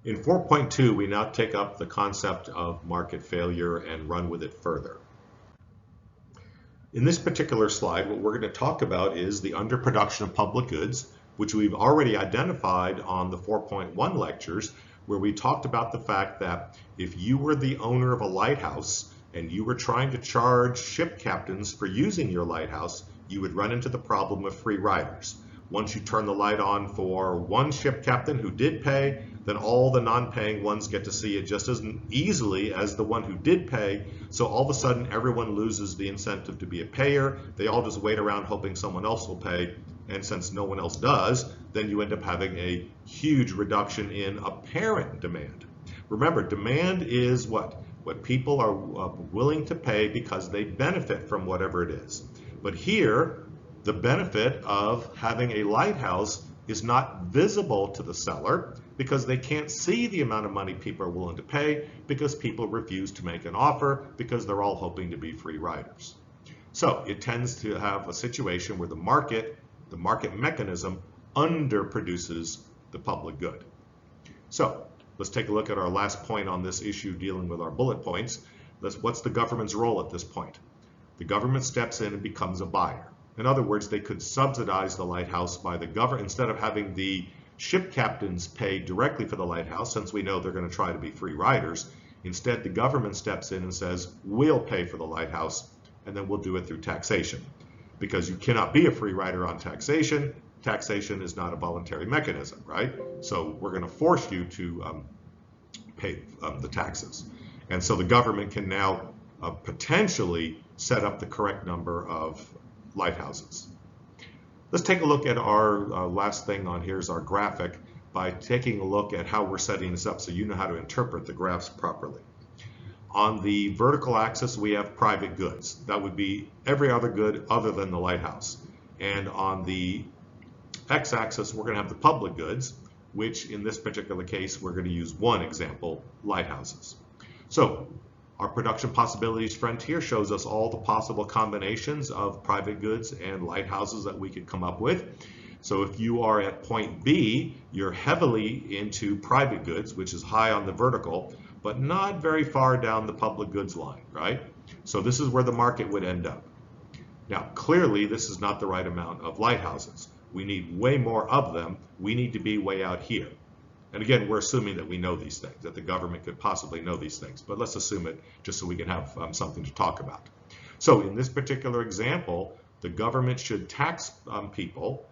In 4.2, we now take up the concept of market failure and run with it further. In this particular slide, what we're going to talk about is the underproduction of public goods, which we've already identified on the 4.1 lectures, where we talked about the fact that if you were the owner of a lighthouse and you were trying to charge ship captains for using your lighthouse, you would run into the problem of free riders. Once you turn the light on for one ship captain who did pay, then all the non-paying ones get to see it just as easily as the one who did pay. So all of a sudden, everyone loses the incentive to be a payer. They all just wait around hoping someone else will pay. And since no one else does, then you end up having a huge reduction in apparent demand. Remember, demand is what? What people are willing to pay because they benefit from whatever it is. But here, the benefit of having a lighthouse is not visible to the seller because they can't see the amount of money people are willing to pay because people refuse to make an offer because they're all hoping to be free riders. So it tends to have a situation where the market mechanism underproduces the public good. So let's take a look at our last point on this issue dealing with our bullet points. What's the government's role at this point? The government steps in and becomes a buyer. In other words, they could subsidize the lighthouse by the government instead of having the ship captains pay directly for the lighthouse, since we know they're going to try to be free riders. Instead, the government steps in and says, we'll pay for the lighthouse, and then we'll do it through taxation. Because you cannot be a free rider on taxation. Taxation is not a voluntary mechanism, right? So we're going to force you to pay the taxes. And so the government can now potentially set up the correct number of lighthouses. Let's take a look at our last thing on here is our graphic by taking a look at how we're setting this up so you know how to interpret the graphs properly. On the vertical axis, we have private goods. That would be every other good other than the lighthouse. And on the x-axis, we're going to have the public goods, which in this particular case, we're going to use one example, lighthouses. So our production possibilities frontier shows us all the possible combinations of private goods and lighthouses that we could come up with. So if you are at point B, you're heavily into private goods, which is high on the vertical, but not very far down the public goods line, right? So this is where the market would end up. Now, clearly, this is not the right amount of lighthouses. We need way more of them. We need to be way out here. And again, we're assuming that we know these things, that the government could possibly know these things, but let's assume it just so we can have something to talk about. So in this particular example, the government should tax people,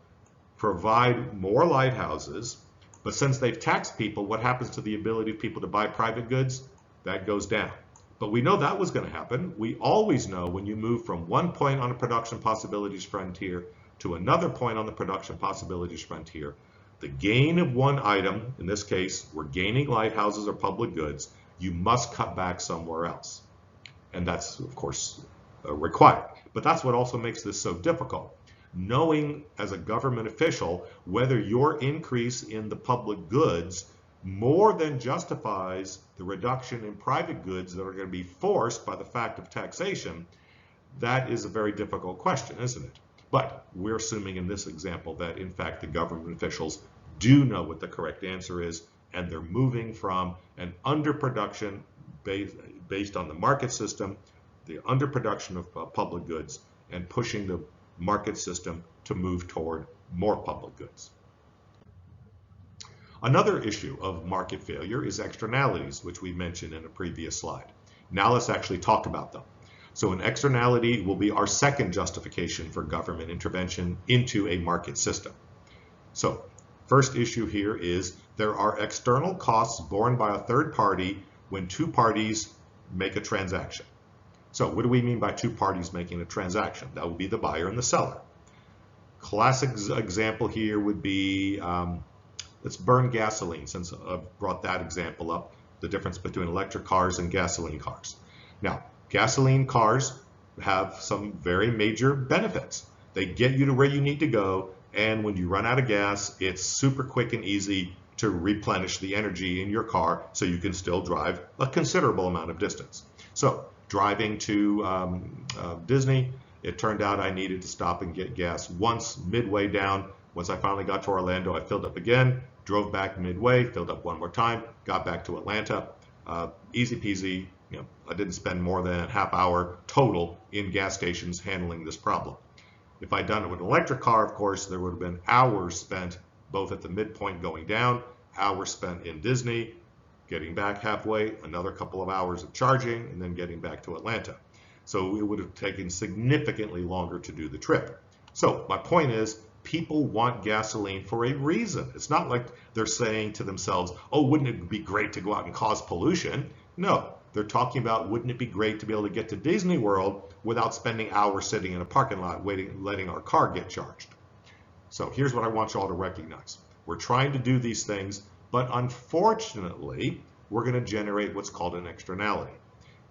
provide more lighthouses, but since they've taxed people, what happens to the ability of people to buy private goods? That goes down. But we know that was going to happen. We always know when you move from one point on a production possibilities frontier to another point on the production possibilities frontier, the gain of one item, in this case, we're gaining lighthouses or public goods, you must cut back somewhere else. And that's, of course, required. But that's what also makes this so difficult. Knowing as a government official whether your increase in the public goods more than justifies the reduction in private goods that are going to be forced by the fact of taxation, that is a very difficult question, isn't it? But we're assuming in this example that, in fact, the government officials do know what the correct answer is, and they're moving from an underproduction based on the market system, the underproduction of public goods, and pushing the market system to move toward more public goods. Another issue of market failure is externalities, which we mentioned in a previous slide. Now let's actually talk about them. So an externality will be our second justification for government intervention into a market system. So first issue here is there are external costs borne by a third party when two parties make a transaction. So what do we mean by two parties making a transaction? That would be the buyer and the seller. Classic example here would be, let's burn gasoline, since I've brought that example up, the difference between electric cars and gasoline cars. Now, gasoline cars have some very major benefits. They get you to where you need to go, and when you run out of gas, it's super quick and easy to replenish the energy in your car so you can still drive a considerable amount of distance. So driving to Disney, it turned out I needed to stop and get gas once midway down. Once I finally got to Orlando, I filled up again, drove back midway, filled up one more time, got back to Atlanta. Easy peasy. I didn't spend more than a half hour total in gas stations handling this problem. If I'd done it with an electric car, of course, there would have been hours spent both at the midpoint going down, hours spent in Disney, getting back halfway, another couple of hours of charging, and then getting back to Atlanta. So it would have taken significantly longer to do the trip. So my point is, people want gasoline for a reason. It's not like they're saying to themselves, oh, wouldn't it be great to go out and cause pollution? No, they're talking about, wouldn't it be great to be able to get to Disney World without spending hours sitting in a parking lot waiting, letting our car get charged. So here's what I want you all to recognize. We're trying to do these things, but unfortunately, we're going to generate what's called an externality.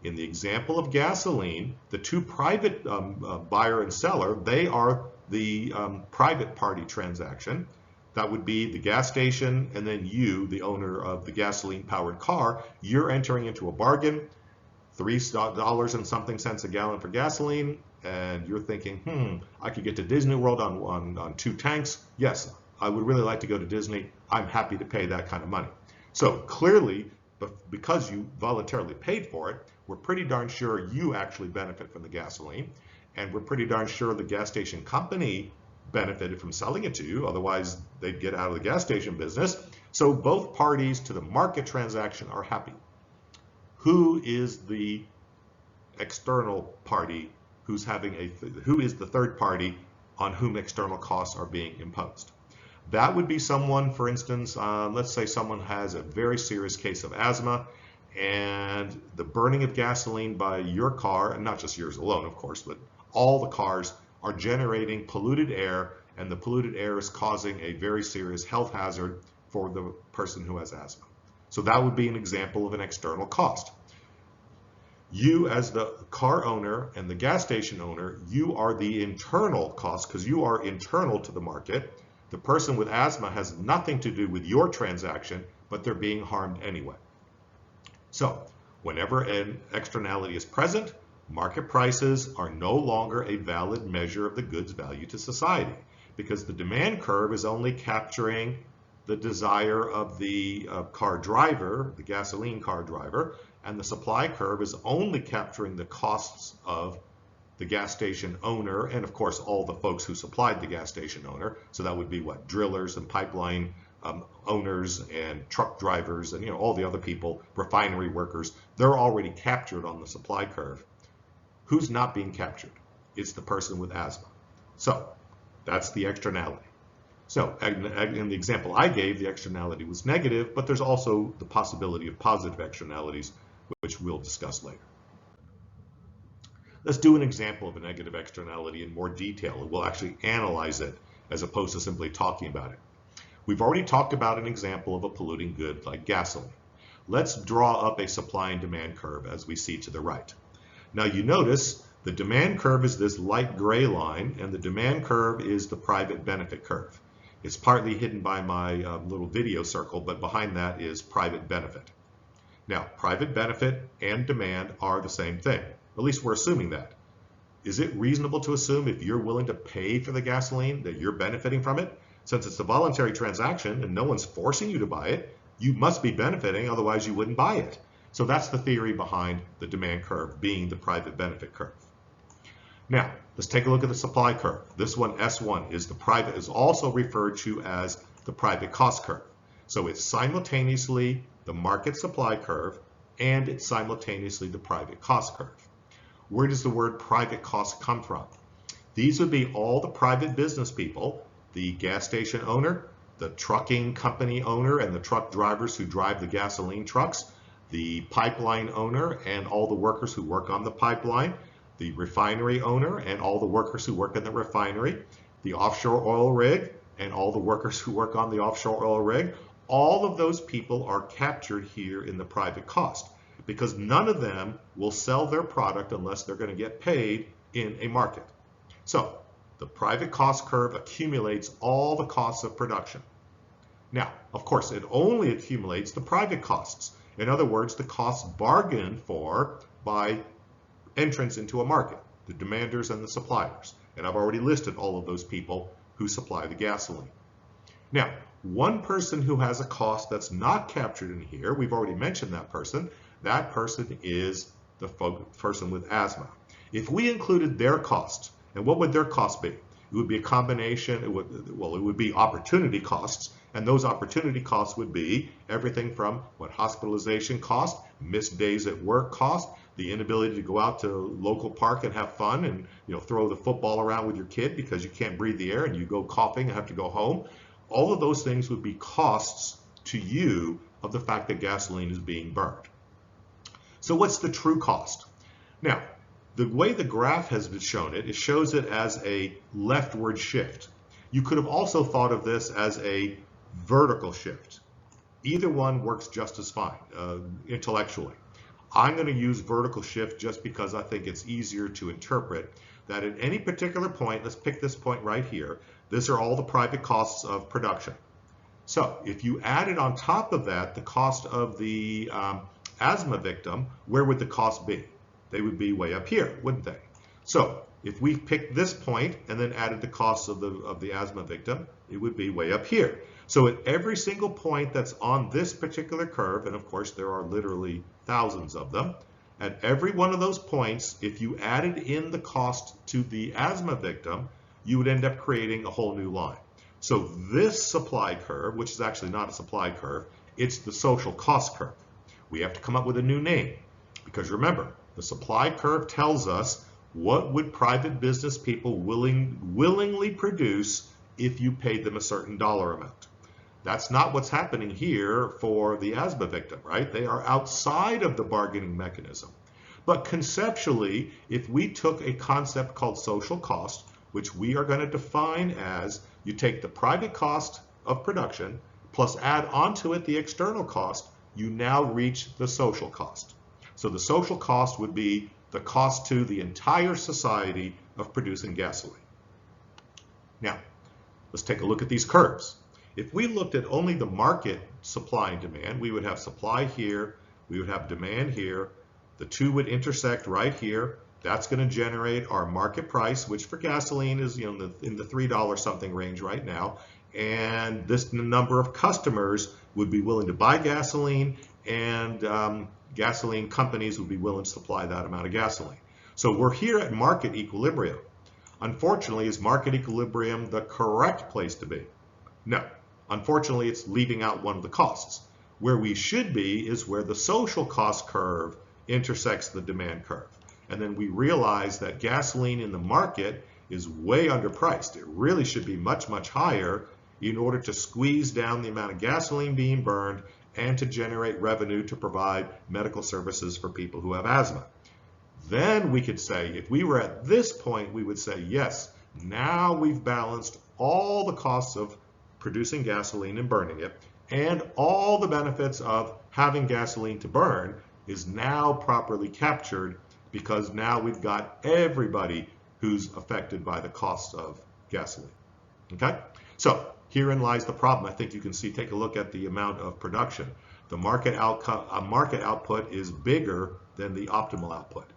In the example of gasoline, the two private buyer and seller, they are the private party transaction. That would be the gas station, and then you, the owner of the gasoline-powered car, you're entering into a bargain, $3 and something cents a gallon for gasoline, and you're thinking, I could get to Disney World on 2 tanks. Yes, I would really like to go to Disney. I'm happy to pay that kind of money. So clearly, because you voluntarily paid for it, we're pretty darn sure you actually benefit from the gasoline, and we're pretty darn sure the gas station company benefited from selling it to you, otherwise they'd get out of the gas station business. So both parties to the market transaction are happy. Who is the external party who is the third party on whom external costs are being imposed? That would be someone, for instance, let's say someone has a very serious case of asthma, and the burning of gasoline by your car, and not just yours alone, of course, but all the cars are generating polluted air, and the polluted air is causing a very serious health hazard for the person who has asthma. So that would be an example of an external cost. You, as the car owner and the gas station owner, you are the internal cost because you are internal to the market. The person with asthma has nothing to do with your transaction, but they're being harmed anyway. So whenever an externality is present, market prices are no longer a valid measure of the goods value to society, because the demand curve is only capturing the desire of the car driver, the gasoline car driver, and the supply curve is only capturing the costs of the gas station owner and, of course, all the folks who supplied the gas station owner. So that would be what? Drillers and pipeline owners and truck drivers and all the other people, refinery workers. They're already captured on the supply curve. Who's not being captured? It's the person with asthma. So that's the externality. So in the example I gave, the externality was negative, but there's also the possibility of positive externalities, which we'll discuss later. Let's do an example of a negative externality in more detail, and we'll actually analyze it as opposed to simply talking about it. We've already talked about an example of a polluting good like gasoline. Let's draw up a supply and demand curve as we see to the right. Now you notice the demand curve is this light gray line, and the demand curve is the private benefit curve. It's partly hidden by my little video circle, but behind that is private benefit. Now, private benefit and demand are the same thing. At least we're assuming that. Is it reasonable to assume if you're willing to pay for the gasoline that you're benefiting from it? Since it's a voluntary transaction and no one's forcing you to buy it, you must be benefiting, otherwise you wouldn't buy it. So that's the theory behind the demand curve being the private benefit curve. Now, let's take a look at the supply curve. This one, S1, is also referred to as the private cost curve. So it's simultaneously the market supply curve and it's simultaneously the private cost curve. Where does the word private cost come from? These would be all the private business people, the gas station owner, the trucking company owner and the truck drivers who drive the gasoline trucks, the pipeline owner and all the workers who work on the pipeline, the refinery owner and all the workers who work in the refinery, the offshore oil rig and all the workers who work on the offshore oil rig. All of those people are captured here in the private cost because none of them will sell their product unless they're going to get paid in a market. So the private cost curve accumulates all the costs of production. Now, of course, it only accumulates the private costs. In other words, the costs bargained for by entrance into a market, the demanders and the suppliers. And I've already listed all of those people who supply the gasoline. Now, one person who has a cost that's not captured in here, we've already mentioned that person. That person is the person with asthma. If we included their cost, and what would their cost be? It would be a combination, it would be opportunity costs, and those opportunity costs would be everything from what hospitalization cost, missed days at work cost, the inability to go out to local park and have fun and throw the football around with your kid because you can't breathe the air and you go coughing and have to go home. All of those things would be costs to you of the fact that gasoline is being burned. So what's the true cost? Now, the way the graph has been shown it shows it as a leftward shift. You could have also thought of this as a vertical shift. Either one works just as fine intellectually. I'm going to use vertical shift just because I think it's easier to interpret that at any particular point, let's pick this point right here, these are all the private costs of production. So if you added on top of that the cost of the asthma victim, where would the cost be? They would be way up here, wouldn't they? So if we picked this point and then added the costs of the asthma victim, it would be way up here. So at every single point that's on this particular curve, and of course there are literally thousands of them, at every one of those points, if you added in the cost to the asthma victim, you would end up creating a whole new line. So this supply curve, which is actually not a supply curve, it's the social cost curve. We have to come up with a new name because remember, the supply curve tells us what would private business people willingly produce if you paid them a certain dollar amount. That's not what's happening here for the asthma victim, right? They are outside of the bargaining mechanism. But conceptually, if we took a concept called social cost, which we are going to define as you take the private cost of production plus add onto it the external cost, you now reach the social cost. So the social cost would be the cost to the entire society of producing gasoline. Now, let's take a look at these curves. If we looked at only the market supply and demand, we would have supply here, we would have demand here, the two would intersect right here. That's going to generate our market price, which for gasoline is in the $3 something range right now. And this number of customers would be willing to buy gasoline, and gasoline companies would be willing to supply that amount of gasoline. So we're here at market equilibrium. Unfortunately, is market equilibrium the correct place to be? No. Unfortunately, it's leaving out one of the costs. Where we should be is where the social cost curve intersects the demand curve. And then we realize that gasoline in the market is way underpriced. It really should be much, much higher in order to squeeze down the amount of gasoline being burned and to generate revenue to provide medical services for people who have asthma. Then we could say, if we were at this point, we would say, yes, now we've balanced all the costs of producing gasoline and burning it, and all the benefits of having gasoline to burn is now properly captured because now we've got everybody who's affected by the cost of gasoline. Okay? So herein lies the problem. I think you can see, take a look at the amount of production. The market output is bigger than the optimal output.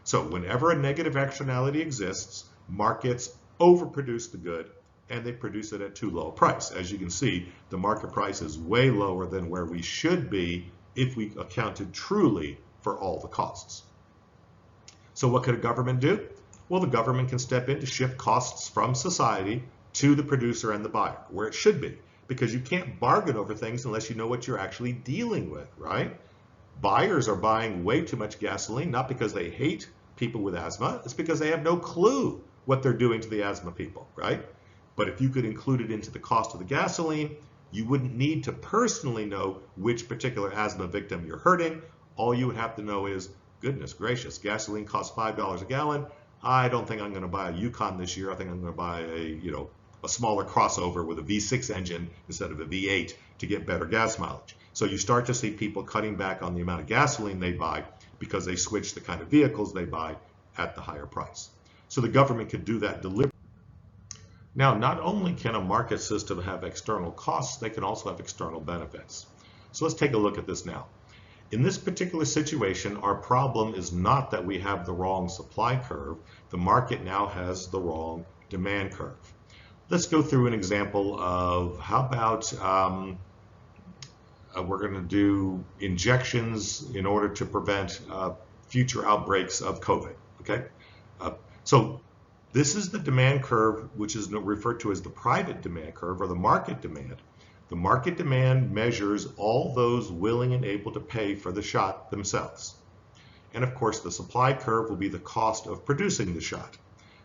So whenever a negative externality exists, markets overproduce the good and they produce it at too low a price. As you can see, the market price is way lower than where we should be if we accounted truly for all the costs. So what could a government do? Well, the government can step in to shift costs from society to the producer and the buyer, where it should be, because you can't bargain over things unless you know what you're actually dealing with, right? Buyers are buying way too much gasoline, not because they hate people with asthma, it's because they have no clue what they're doing to the asthma people, right? But if you could include it into the cost of the gasoline, you wouldn't need to personally know which particular asthma victim you're hurting. All you would have to know is, goodness gracious, gasoline costs $5 a gallon. I don't think I'm going to buy a Yukon this year. I think I'm going to buy a smaller crossover with a V6 engine instead of a V8 to get better gas mileage. So you start to see people cutting back on the amount of gasoline they buy because they switch the kind of vehicles they buy at the higher price. So the government could do that deliberately. Now, not only can a market system have external costs, they can also have external benefits. So let's take a look at this now. In this particular situation, our problem is not that we have the wrong supply curve. The market now has the wrong demand curve. Let's go through an example of how about we're going to do injections in order to prevent future outbreaks of COVID. Okay, so this is the demand curve, which is referred to as the private demand curve or the market demand. The market demand measures all those willing and able to pay for the shot themselves. And of course, the supply curve will be the cost of producing the shot.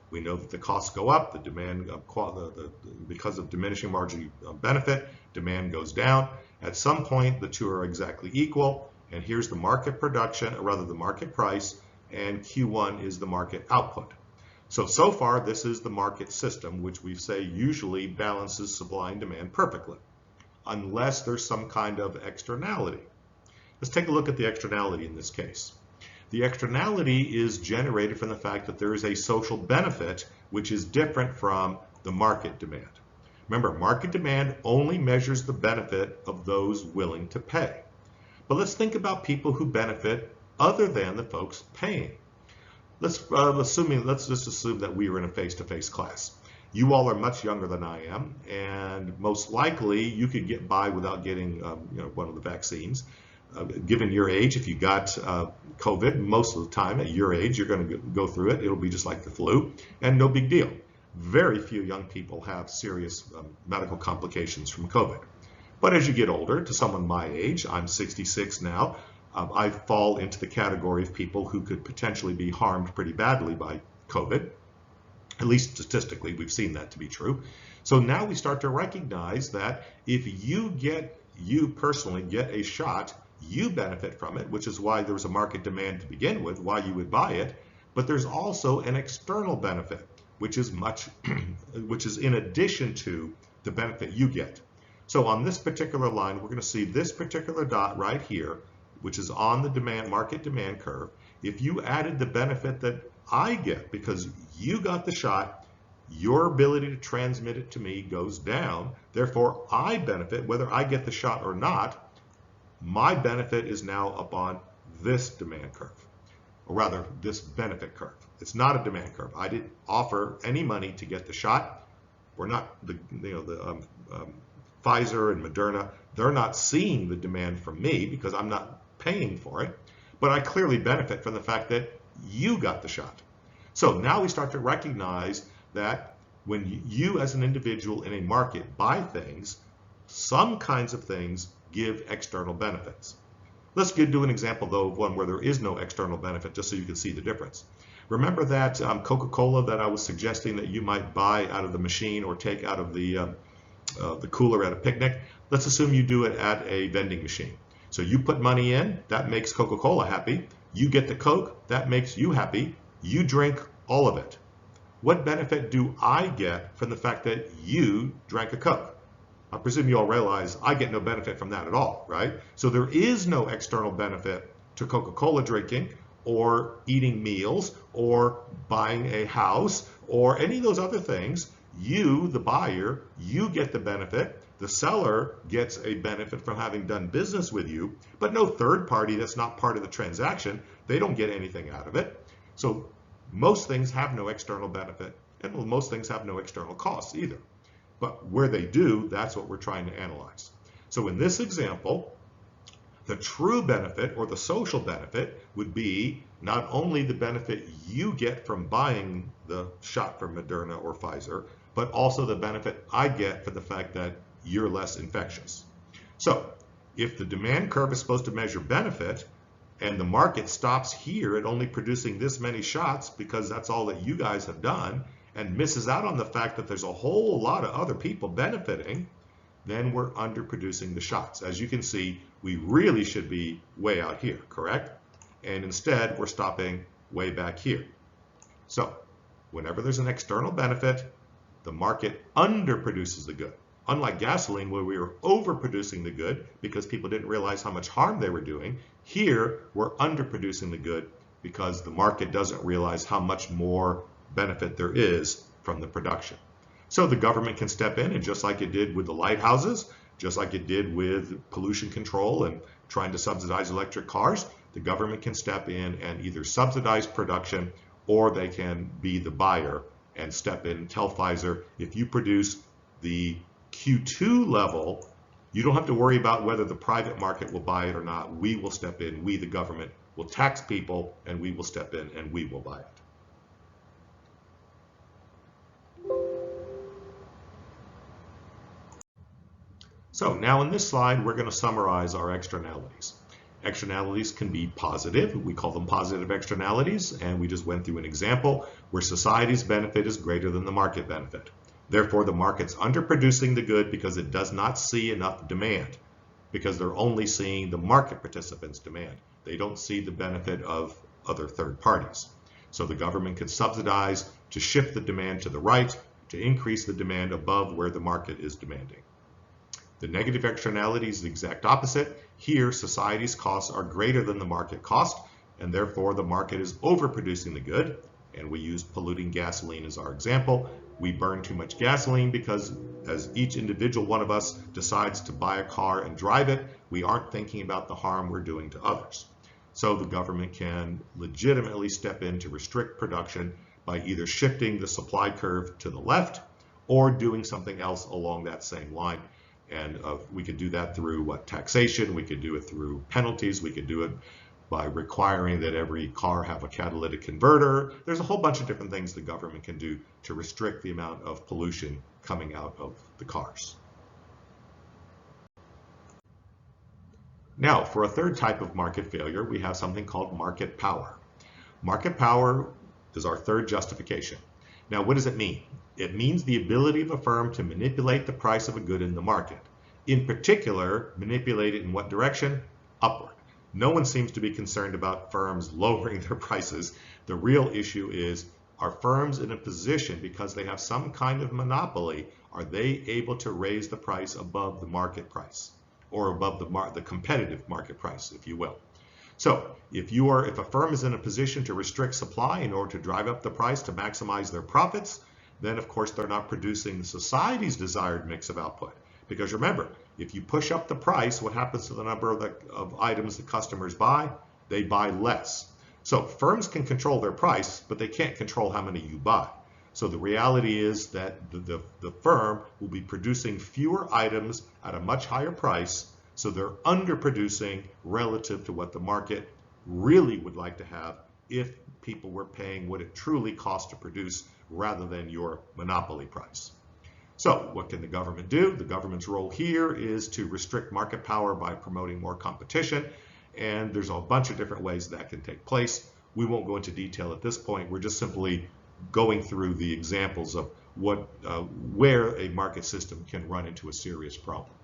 We know that the costs go up, the demand, because of diminishing marginal benefit, demand goes down. At some point, the two are exactly equal, and here's the market production, or rather the market price, and Q1 is the market output. So far, this is the market system, which we say usually balances supply and demand perfectly, unless there's some kind of externality. Let's take a look at the externality in this case. The externality is generated from the fact that there is a social benefit which is different from the market demand. Remember, market demand only measures the benefit of those willing to pay. But let's think about people who benefit other than the folks paying. Let's just assume that we were in a face-to-face class. You all are much younger than I am, and most likely you could get by without getting one of the vaccines. Given your age, if you got COVID, most of the time at your age, you're going to go through it. It'll be just like the flu, and no big deal. Very few young people have serious medical complications from COVID. But as you get older, to someone my age, I'm 66 now, I fall into the category of people who could potentially be harmed pretty badly by COVID. At least statistically, we've seen that to be true. So now we start to recognize that if you personally get a shot, you benefit from it, which is why there was a market demand to begin with, why you would buy it. But there's also an external benefit, which is in addition to the benefit you get. So on this particular line, we're going to see this particular dot right here, which is on the market demand curve. If you added the benefit that I get because you got the shot, your ability to transmit it to me goes down. Therefore, I benefit whether I get the shot or not. My benefit is now up on this demand curve, or rather this benefit curve. It's not a demand curve. I didn't offer any money to get the shot. We're not Pfizer and Moderna. They're not seeing the demand from me because I'm not paying for it. But I clearly benefit from the fact that you got the shot. So now we start to recognize that when you as an individual in a market buy things, some kinds of things give external benefits. Let's do an example though of one where there is no external benefit, just so you can see the difference. Remember that Coca-Cola that I was suggesting that you might buy out of the machine or take out of the cooler at a picnic? Let's assume you do it at a vending machine. So you put money in, that makes Coca-Cola happy. You get the Coke, that makes you happy. You drink all of it. What benefit do I get from the fact that you drank a Coke? I presume you all realize I get no benefit from that at all, right? So there is no external benefit to Coca-Cola drinking or eating meals or buying a house or any of those other things. You, the buyer, you get the benefit. The seller gets a benefit from having done business with you, but no third party that's not part of the transaction, they don't get anything out of it. So most things have no external benefit, and most things have no external costs either. But where they do, that's what we're trying to analyze. So in this example, the true benefit or the social benefit would be not only the benefit you get from buying the shot from Moderna or Pfizer, but also the benefit I get for the fact that you're less infectious. So if the demand curve is supposed to measure benefit and the market stops here at only producing this many shots because that's all that you guys have done, and misses out on the fact that there's a whole lot of other people benefiting, then we're underproducing the shots. As you can see, we really should be way out here, correct? And instead, we're stopping way back here. So whenever there's an external benefit, the market underproduces the good. Unlike gasoline, where we were overproducing the good because people didn't realize how much harm they were doing, here we're underproducing the good because the market doesn't realize how much more benefit there is from the production. So the government can step in, and just like it did with the lighthouses, just like it did with pollution control and trying to subsidize electric cars, the government can step in and either subsidize production, or they can be the buyer and step in and tell Pfizer, if you produce The Q2 level, you don't have to worry about whether the private market will buy it or not. We will step in. We, the government, will tax people, and we will step in and we will buy it. So now in this slide, we're going to summarize our externalities. Externalities can be positive. We call them positive externalities, and we just went through an example where society's benefit is greater than the market benefit. Therefore, the market's underproducing the good because it does not see enough demand, because they're only seeing the market participants' demand. They don't see the benefit of other third parties. So the government can subsidize to shift the demand to the right, to increase the demand above where the market is demanding. The negative externality is the exact opposite. Here, society's costs are greater than the market cost, and therefore the market is overproducing the good. And we use polluting gasoline as our example. We burn too much gasoline because as each individual one of us decides to buy a car and drive it, we aren't thinking about the harm we're doing to others. So the government can legitimately step in to restrict production by either shifting the supply curve to the left or doing something else along that same line. And we could do that through taxation, we could do it through penalties, we could do it by requiring that every car have a catalytic converter. There's a whole bunch of different things the government can do to restrict the amount of pollution coming out of the cars. Now, for a third type of market failure, we have something called market power. Market power is our third justification. Now, what does it mean? It means the ability of a firm to manipulate the price of a good in the market. In particular, manipulate it in what direction? Upward. No one seems to be concerned about firms lowering their prices. The real issue is, are firms in a position, because they have some kind of monopoly, are they able to raise the price above the market price, or above the competitive market price, if you will? So if a firm is in a position to restrict supply in order to drive up the price to maximize their profits, then of course they're not producing society's desired mix of output. Because remember, if you push up the price, what happens to the number of items that customers buy? They buy less. So firms can control their price, but they can't control how many you buy. So the reality is that the firm will be producing fewer items at a much higher price, so they're underproducing relative to what the market really would like to have if people were paying what it truly costs to produce rather than your monopoly price. So what can the government do? The government's role here is to restrict market power by promoting more competition, and there's a bunch of different ways that can take place. We won't go into detail at this point. We're just simply going through the examples of where a market system can run into a serious problem.